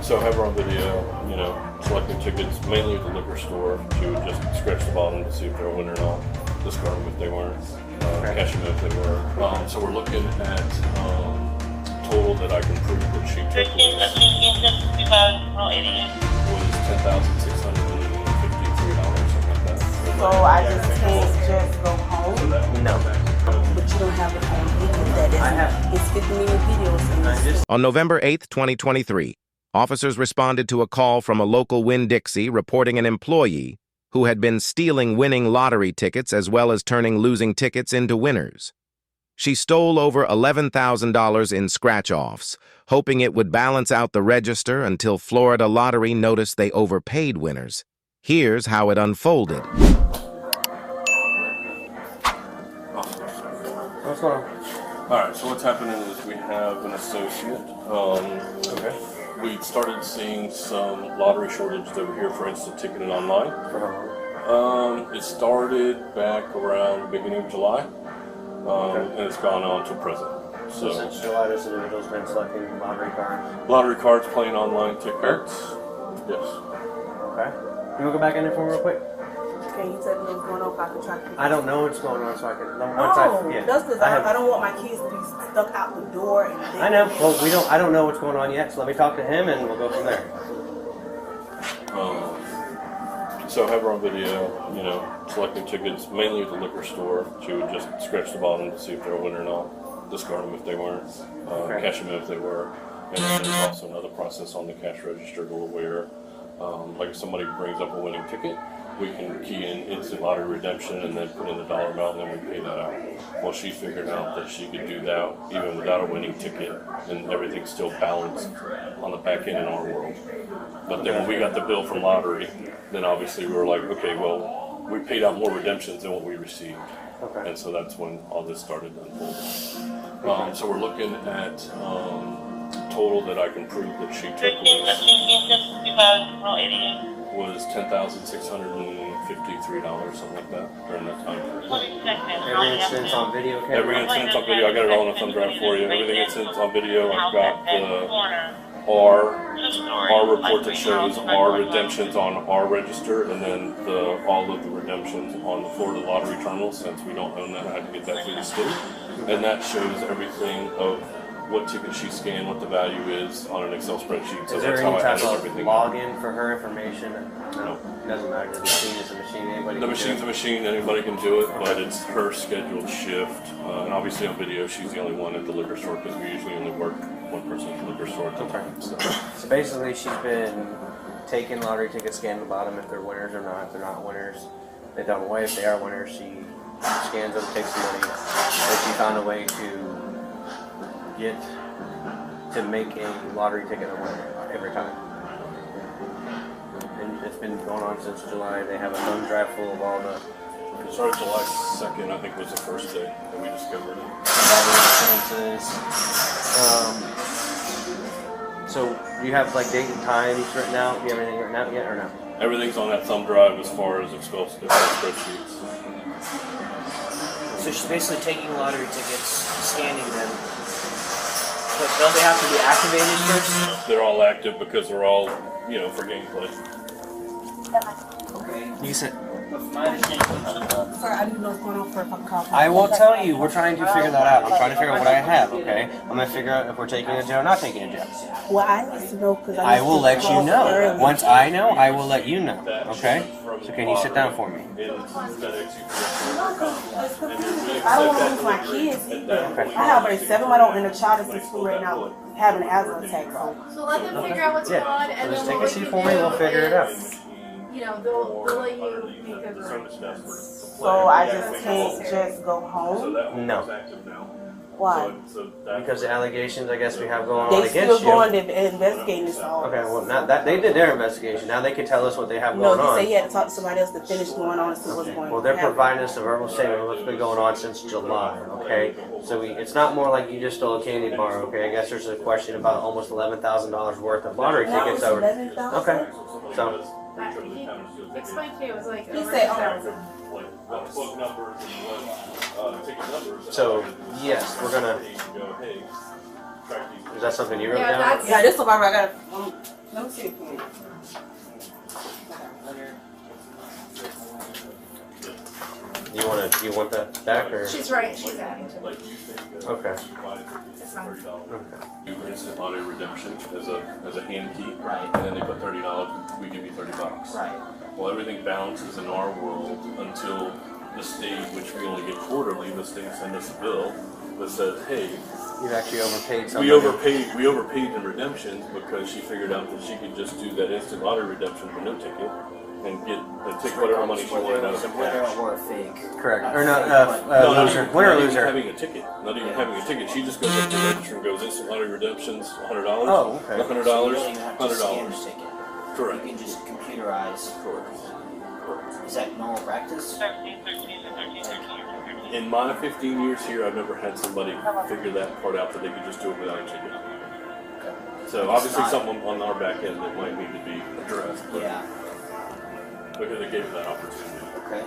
So I have her on video, you know, selecting tickets, mainly at the liquor store. She would just scratch the bottom to see if they were winning or not, discard them if they weren't, cash them if they were. So we're looking at total that I can prove that she took was $10,653, something like that. So I just can't just go home? No. But you don't have a home video that is, I have. It's 50 million videos in this. On November 8, 2023, officers responded to a call from a local Winn-Dixie reporting an employee who had been stealing winning lottery tickets as well as turning losing tickets into winners. She stole over $11,000 in scratch-offs, hoping it would balance out the register until Florida Lottery noticed they overpaid winners. Here's how it unfolded. What's going on? All right, so what's happening is we have an associate. We started seeing some lottery shortages over here for instant ticketing online. It started back around the beginning of July, and it's gone on to present. So since July, this individual's been selecting lottery cards? Lottery cards, playing online tickets. Yes. Okay. Can we go back in there for me real quick? Can you tell me what's going on if I can try to... I don't know what's going on, so I can... No, that's because I don't want my kids to be stuck out the door. And I know. Well, I don't know what's going on yet, so let me talk to him and we'll go from there. So I have her on video, you know, selecting tickets, mainly at the liquor store. She would just scratch the bottom to see if they were winning or not, discard them if they weren't, cash them if they were. And then there's also another process on the cash register where, like if somebody brings up a winning ticket, we can key in instant lottery redemption and then put in the dollar amount and then we pay that out. Well, she figured out that she could do that even without a winning ticket and everything's still balanced on the back end in our world. But then when we got the bill from lottery, then obviously we were like, okay, well, we paid out more redemptions than what we received. And so that's when all this started unfolding. So we're looking at total that I can prove that she took was $10,653, something like that, during that time period. Every instance on video camera? Every instance on video. I got it all in a thumb drive for you. Everything instance on video. I've got our report that shows our redemptions on our register, and then all of the redemptions on the Florida Lottery Terminal. Since we don't own that, I had to get that through the state, and that shows everything of what ticket she scanned, what the value is on an Excel spreadsheet. So is there that's any how I type added of everything login for her information? No. It doesn't matter. The machine is a machine. Anybody the machine's a machine. Anybody can do it, but it's her scheduled shift. And obviously on video, she's the only one at the liquor store because we usually only work one person at the liquor store at a time. So basically, she's been taking lottery tickets, scanning the bottom if they're winners or not. If they're not winners, they don't away. If they are winners, she scans them, takes the money. And she found a way to make a lottery ticket a winner every time. And it's been going on since July. They have a thumb drive full of all the... It started July 2nd, I think was the first day that we discovered it. So do you have like date and times written out? Do you have anything written out yet or no? Everything's on that thumb drive as far as Excel spreadsheets. So she's basically taking lottery tickets, scanning them. But don't they have to be activated first? They're all active because they're all, you know, for gameplay. Okay. You said... Sir, I didn't know what's going on for if I'm calling. I will tell you, we're trying to figure that out. I'm trying to figure out what I have, okay? I'm going to figure out if we're taking a jail or not taking a jail. Well, I need to know because I will let you know. Once I know, I will let you know, okay? So can you sit down for me? I don't want to lose my kids either. I have a 7-month-old and a child that's in school right now having an asthma attack. So let them figure out what's going on, and So just then take a seat for me, we'll figure it out. You know, they'll let you make a arrangements. So I just can't just go home? No. Why? Because the allegations, I guess, we have going on They against still you. going to investigate this all. Okay, well, now that they did their investigation. Now they can tell us what they have going No, on. he said he had to talk to somebody else to finish going on and see what's going on. Well, they're providing us a verbal statement of what's been going on since July, okay? So it's not more like you just stole a candy bar, okay? I guess there's a question about almost $11,000 worth of lottery tickets over. Okay, so... Explain to you, it was like... He said, ticket numbers. So, yes, we're gonna... Is that something you wrote Yeah, down? that's- Yeah, this is about I got. Let me see. You want that back or? She's right. She's adding to it. Okay. It's fine. Do instant lottery redemption as a hand key, Right. and then they put $30. We give you $30. Right. Well, everything balances in our world until the state, which we only get quarterly. The state send us a bill that says, "Hey, You've actually overpaid somebody. we overpaid in redemptions because she figured out that she could just do that instant lottery redemption for no ticket and take whatever money she wanted out of the Whether cash." or a fake. Correct. Or not, No, loser. not Winner or even loser. having a ticket. Not even having a ticket. She just goes up to the register and goes instant lottery redemptions, $100. Oh, okay. $100, You don't even have to scan $100. the ticket. Correct. You can just computerize. Is that normal practice? In my 15 years here, I've never had somebody figure that part out that they could just do it without a ticket. So obviously something on our back end that might need to be addressed. But Yeah. because they gave her that opportunity. Okay.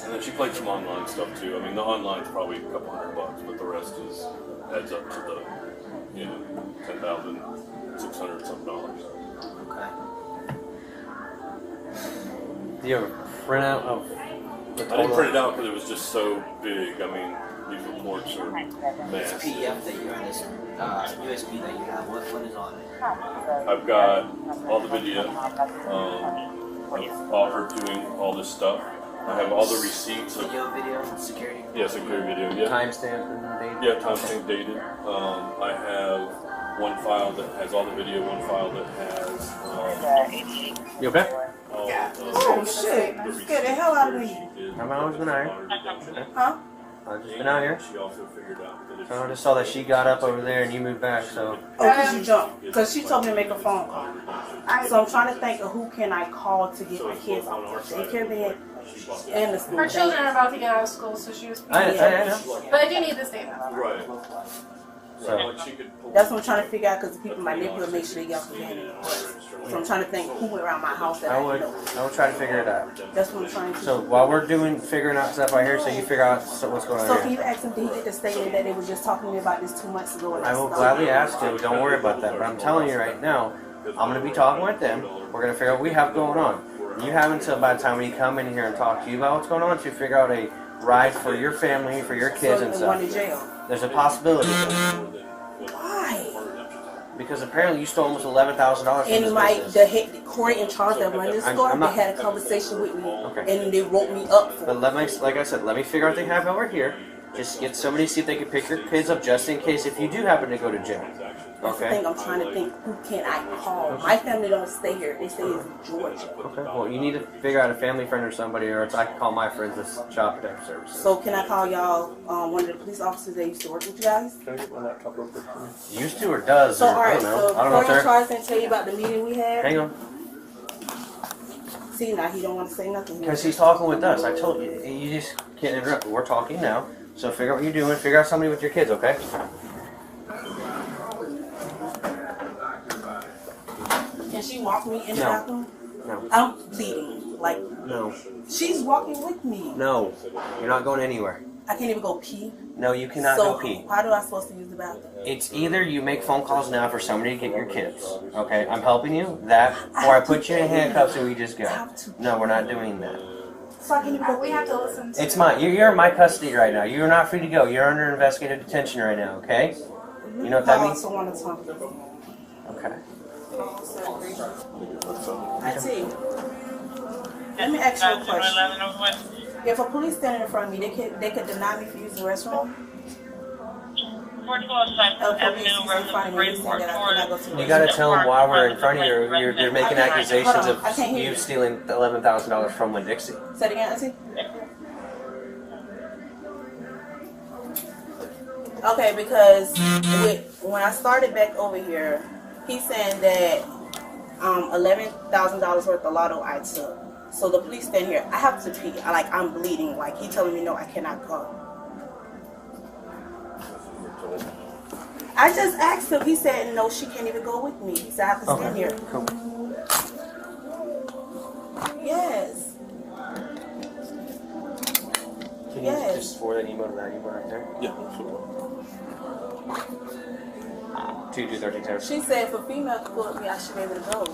And then she played some online stuff too. I mean, the online's probably a couple $100, but the rest adds up to the, $10,600 something. Okay. Do you have a printout of the I total? didn't print it out because it was just so big. I mean, these reports are This massive. PDF that you have, this USB that you have, what is on it? I've got all the video of her doing all this stuff. I have all the receipts of Video, security. security video. Yeah, Timestamp and date? yeah, timestamp dated. I have one file that has all the video. One file that has You okay? all Oh shit! You scared the hell out of me. I've always been out here. Huh? I've just been out here. She also figured out that if So I just saw that she got up over there and you moved back, so. Oh, because you jumped. Because she told me to make a phone call. So I'm trying to think of who can I call to get my kids off the daycare bed and the school. Her children are about to get out of school, so she was. I know. But I do need this data. right. So, Like she could pull That's what I'm trying to figure out because the people in my neighborhood make sure they get off the bed. So I'm trying to think who went around my house that I I would know. try to figure it out. That's what I'm trying to So do. while we're figuring out stuff out here, so you figure out what's going So on can here. you ask them, did he get the statement that they were just talking to me about this 2 months ago? And I will stopped? gladly ask you. Don't worry about that. But I'm telling you right now, I'm going to be talking with them. We're going to figure out what we have going on. You have until by the time we come in here and talk to you about what's going on to figure out a ride for your family, for your kids and So one in stuff. jail. There's a possibility. Why? Because apparently you stole almost $11,000 from this And my business. the head Corey in charge that run this I'm store, not- they had a conversation with me, Okay. and they wrote me up for But it. like I said, let me figure out what they have over here. Just get somebody to see if they can pick your kids up just in case if you do happen to go to jail. That's the Okay? thing. I'm trying to think who can I call. My family don't stay here. They stay in Georgia. Okay. Well, you need to figure out a family friend or somebody, or else I can call my friends with Child Protective Services. So can I call y'all? One of the police officers that used to work with you guys. Used to or does? So Or, all I right. don't know. So I don't know, Corey in sir. charge didn't tell you about the meeting we had. Hang on. See now he don't want to say nothing. Because he's talking with us. I told you. You just can't interrupt. We're talking now. So figure out what you're doing. Figure out somebody with your kids, okay? Can she walk me in the No. bathroom? No. I'm bleeding. Like No. she's walking with me. No. You're not going anywhere. I can't even go pee. No, you cannot So go pee. how do I supposed to use the bathroom? It's either you make phone calls now for somebody to get your kids. Okay? I'm helping you. That, or I put you in handcuffs and we just go. No, we're not doing that. So I can't even go. We have to listen to. It's mine. You're in my custody right now. You're not free to go. You're under investigative detention right now, okay? You know what that I means? also want to talk to you. Okay. I see. Let me ask you a question. If a police standing in front of me, they could deny me for using the restroom? A police is in front of me, they saying that I cannot go to the You gotta restroom. tell them why we're in front of you. You're making accusations of you stealing $11,000 from Winn-Dixie. Say it again, Auntie. Okay, because when I started back over here, he's saying that $11,000 worth of lotto I took. So the police stand here. I have to pee. I'm bleeding. Like he telling me no, I cannot go. I just asked him. He said no, she can't even go with me. He said I have to stand here. Cool. Yes. Can Yes. you just forward that email to that email right there? Yeah, sure. 223. She said if a female could pull up me, I should be able to go.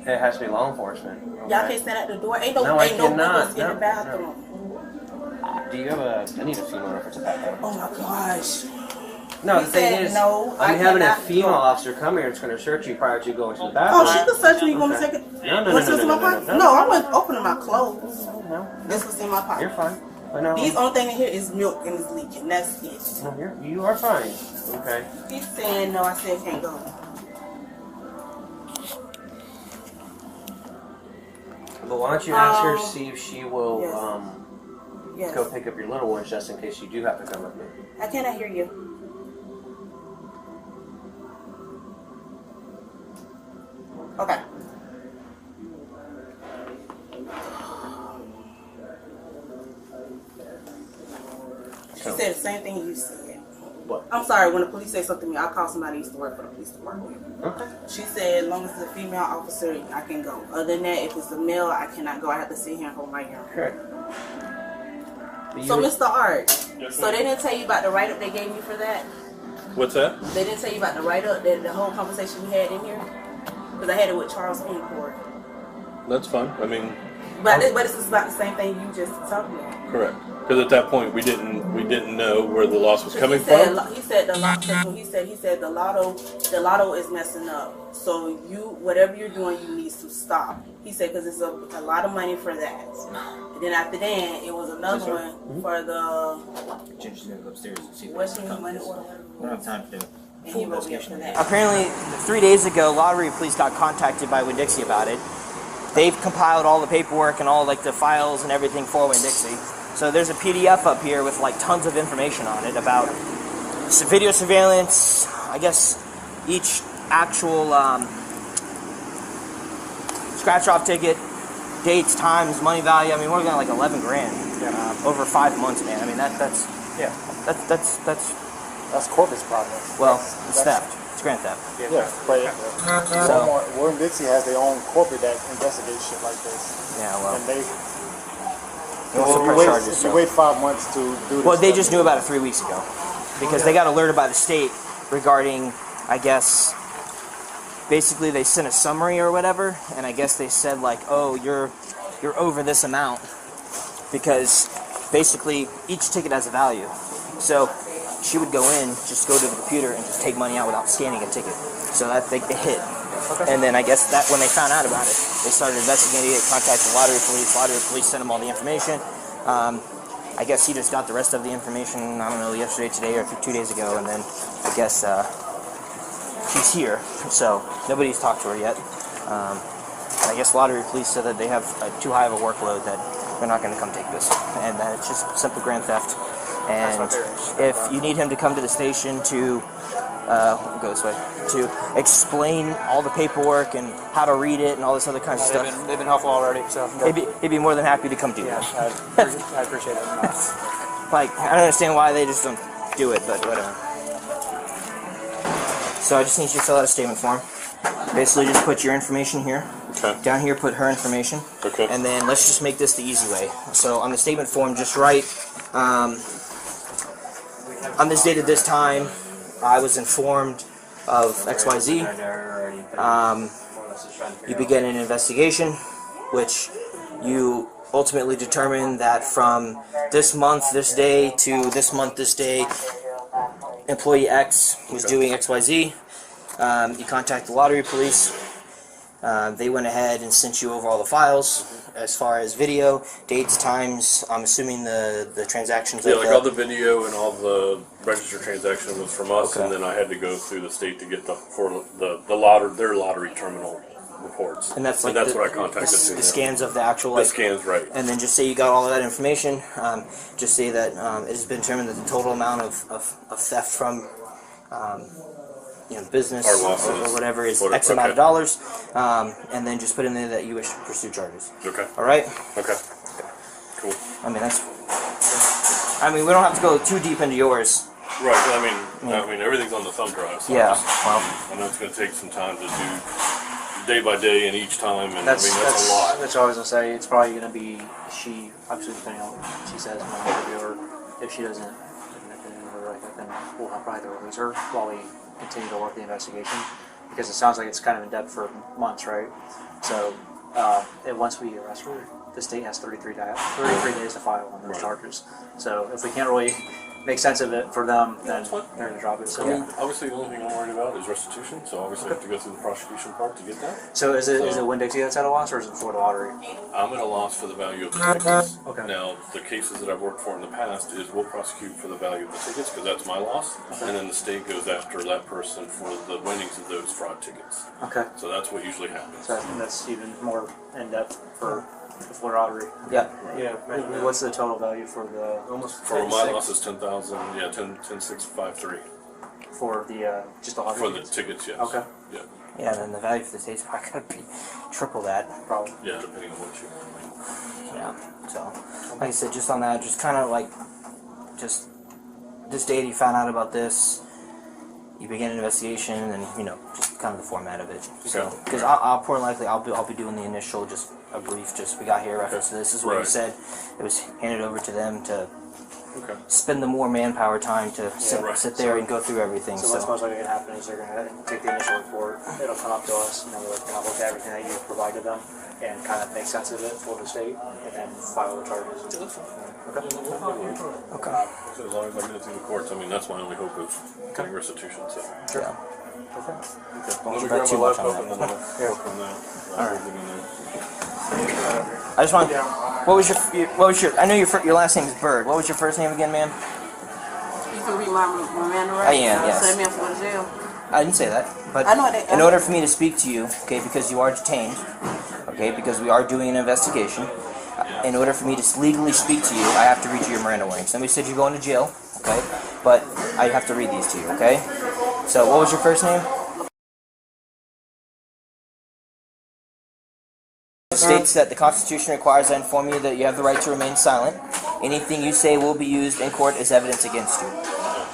It has to be law enforcement. Okay. Y'all can't stand at the door. Ain't no I windows cannot. in the bathroom. Do you have I need a female reference bathroom. Oh my gosh. No, He the thing said is, no, I'm I having a cannot female go. officer come here. It's going to search you prior to going to the bathroom. Oh, she could search me. You want me to Okay. take it? No, Want to search my pocket? no. No, I wasn't opening my clothes. No, This was in my pocket. you're fine. But no, These only thing in here is milk and it's leaking. That's it. no, you are fine. Okay. He's saying no. I said can't go. But why don't you ask her, see if she will Yes. go pick up your little ones just in case you do have to come with me. I cannot hear you. Okay. She said the same thing you said. What? I'm sorry, when the police say something to me, I'll call somebody who used to work for the police department. Okay. She said as long as it's a female officer, I can go. Other than that, if it's a male, I cannot go. I have to sit here and hold my hair. Correct. So, Mr. Art, Yes, so ma'am. they didn't tell you about the write-up they gave you for that? What's that? They didn't tell you about the write-up, the whole conversation we had in here? Because I had it with Charles in court. That's fine. I mean, But it's just about the same thing you just talked about. correct. Because at that point we didn't know where the loss was coming He said, from. he said the lotto. He said the lotto is messing up. So you, whatever you're doing, you need to stop. He said because it's a lot of money for that. And then after that, it was another one for the Judge is gonna go upstairs and see what's your money order. We don't have time to do it. And he wrote me up for that. Apparently, 3 days ago, lottery police got contacted by Winn-Dixie about it. They've compiled all the paperwork and all like the files and everything for Winn-Dixie. So there's a PDF up here with like tons of information on it about video surveillance. I guess each actual scratch-off ticket, dates, times, money value. I mean, we're looking at like 11 grand over 5 months, man. I mean, that's corporate's problem. well, it's theft. It's grand theft. Yeah, but So Winn-Dixie has their own corporate that investigates shit like this, yeah, well, and they. also If press charges. you So. wait 5 months to do this. Well, they stuff, just knew about it 3 weeks ago because they got alerted by the state regarding, I guess, basically they sent a summary or whatever, and I guess they said like, oh, you're over this amount because basically each ticket has a value. So she would go in, just go to the computer and just take money out without scanning a ticket. So that they hit. And then I guess that when they found out about it, they started investigating it, contacted the lottery police. Lottery police sent them all the information. I guess he just got the rest of the information, I don't know, yesterday, today, or 2 days ago, and then I guess she's here. So nobody's talked to her yet. And I guess lottery police said that they have too high of a workload that they're not going to come take this, and that it's just simple grand theft. And if you need him to come to the station to go this way, to explain all the paperwork and how to read it and all this other kind of stuff, They've been helpful already, so he'd be more than happy to come do that. I appreciate it. Like, I don't understand why they just don't do it, but whatever. So I just need you to fill out a statement form. Basically, just put your information here. Okay. Down here, put her information. Okay. And then let's just make this the easy way. So on the statement form, just write, on this date at this time, I was informed of XYZ. You begin an investigation, which you ultimately determine that from this month, this day, to this month, this day, employee X was doing XYZ. You contact the lottery police. They went ahead and sent you over all the files as far as video, dates, times. I'm assuming the transactions. Yeah, of like all the video and all the registered transaction was from us, Okay. and then I had to go through the state to get their lottery terminal reports. And that's like what I the contacted. the scans of the actual The like. scans, right? And then just say you got all of that information. Just say that it has been determined that the total amount of theft from business Our losses, or whatever is whatever, X amount of okay. dollars, and then just put in there that you wish to pursue charges. Okay. All right. Okay. Cool. I mean we don't have to go too deep into yours. Right. I mean, everything's on the thumb drive. So Yeah. Well, I know it's going to take some time to do day by day and each time, and That's I mean that's a lot. That's what I was gonna say. It's probably gonna be she. Obviously, depending on what she says when I interview her. If she doesn't, then we'll have probably to release her while we continue to work the investigation because it sounds like it's kind of in depth for months, right? So, and once we arrest her, the state has 33 days to file on those charges. So if we can't really make sense of it for them, then they're going to drop it. So, I mean, obviously, the only thing I'm worried about is restitution. So obviously, I have to go through the prosecution part to get that. so is it Winn-Dixie that's at a loss, or is it Florida Lottery? I'm at a loss for the value of the tickets. Okay. Now, the cases that I've worked for in the past is we'll prosecute for the value of the tickets because that's my loss, and then the state goes after that person for the winnings of those fraud tickets. Okay. So that's what usually happens. So that's even more in depth for the Florida Lottery. Yeah. Yeah. What's the total value for the Almost For my loss is 10,000. Yeah, 10,653 for the just the lottery? for the tickets. Yes. Okay. Yeah. Yeah, and then the value for the state's probably gonna be triple that. Probably. Yeah, depending on what you. Yeah. So, like I said, just on that, just kind of like, just this day that you found out about this, you begin an investigation, and just kind of the format of it. So, because I'll more likely I'll be doing the initial, just a brief, just we got here reference to this. This is what you Right. said. It was handed over to them to Okay. spend the more manpower time to right. sit there and go through everything. So what's most likely going to happen is they're going to take the initial report, it'll come up to us, and then we're going to look at everything that you provided them and kind of make sense of it for the state, and then file the charges. Okay. Okay. So as long as I get it through the courts, I mean that's my only hope of getting restitution. So. Yeah. Okay. Don't Let me bet grab too my much on laptop and that. then I'll work on that. I'll get in there. I just want. What was your? I know your last name is Bird. What was your first name again, ma'am? You can read my man, right? I am, yes. Send me up to jail. I didn't say that, but I know that- in order for me to speak to you, okay, because you are detained, okay, because we are doing an investigation, in order for me to legally speak to you, I have to read you your Miranda warning. Somebody said you're going to jail, okay, but I have to read these to you, okay? So, what was your first name? It states that the Constitution requires I inform you that you have the right to remain silent. Anything you say will be used in court as evidence against you.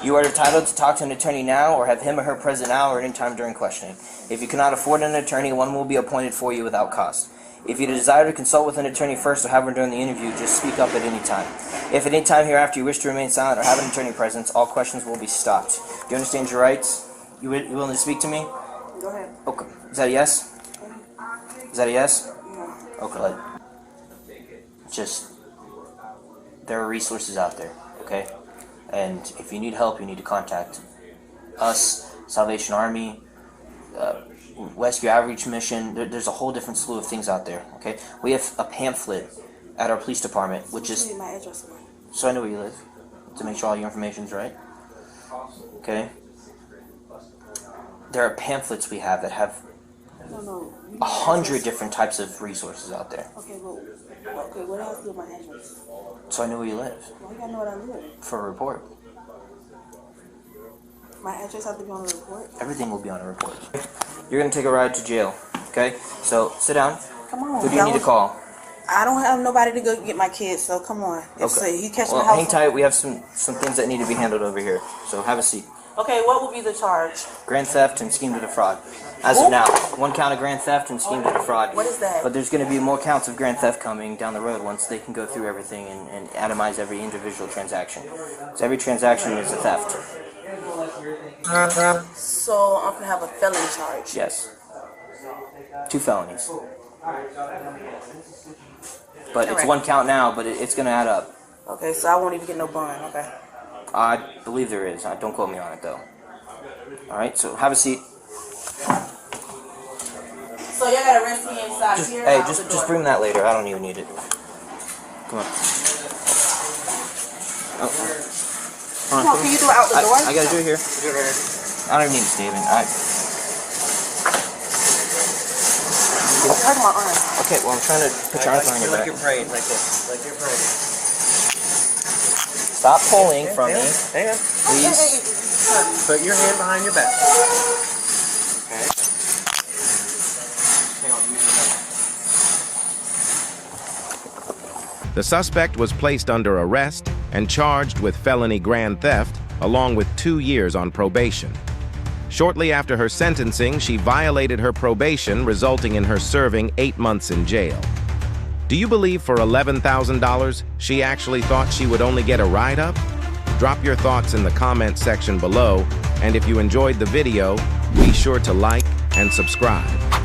You are entitled to talk to an attorney now or have him or her present now or any time during questioning. If you cannot afford an attorney, one will be appointed for you without cost. If you desire to consult with an attorney first or have one during the interview, just speak up at any time. If at any time hereafter you wish to remain silent or have an attorney present, all questions will be stopped. Do you understand your rights? You willing to speak to me? Go ahead. Okay. Is that a yes? Is that a yes? Okay. Just, there are resources out there, okay? And if you need help, you need to contact us, Salvation Army, Rescue Outreach Mission. There's a whole different slew of things out there, okay? We have a pamphlet at our police department, which is, Give me my address. so I know where you live, to make sure all your information's right, okay? There are pamphlets we have that have No. 100 different types of resources out there. Okay, well, what else do with my address? So I know where you live, Why you gotta know what I live? for a report. My address has to be on the report? Everything will be on a report. You're gonna take a ride to jail, okay? So sit down. Come on. Who do you need to call? I don't have nobody to go get my kids, so come on. If so, you catch Well, my house. hang tight. We have some things that need to be handled over here. So have a seat. Okay, what will be the charge? Grand theft and scheme to defraud. As of now, one count of grand theft and scheme to defraud. What is that? But there's going to be more counts of grand theft coming down the road once they can go through everything and itemize every individual transaction. So every transaction is a theft. So I'm gonna have a felony charge. Yes. 2 felonies. But it's Alright. one count now, but it's going to add up. Okay, so I won't even get no bond. Okay. I believe there is. Don't quote me on it, though. Alright, so have a seat. So y'all gotta arrest me inside here. Hey, out the just door. bring that later. I don't even need it. Come on. Oh. Come on, can you do it out the door? I gotta do it here. I don't even need a statement. Hurt my arm. Okay, well, I'm trying to put your arms on your back. praying like this. Like you're praying. Stop pulling from me, Hang on. please. Put your hand behind your back. Okay. The suspect was placed under arrest and charged with felony grand theft, along with 2 years on probation. Shortly after her sentencing, she violated her probation, resulting in her serving 8 months in jail. Do you believe for $11,000 she actually thought she would only get a ride up? Drop your thoughts in the comment section below And if you enjoyed the video, be sure to like and subscribe.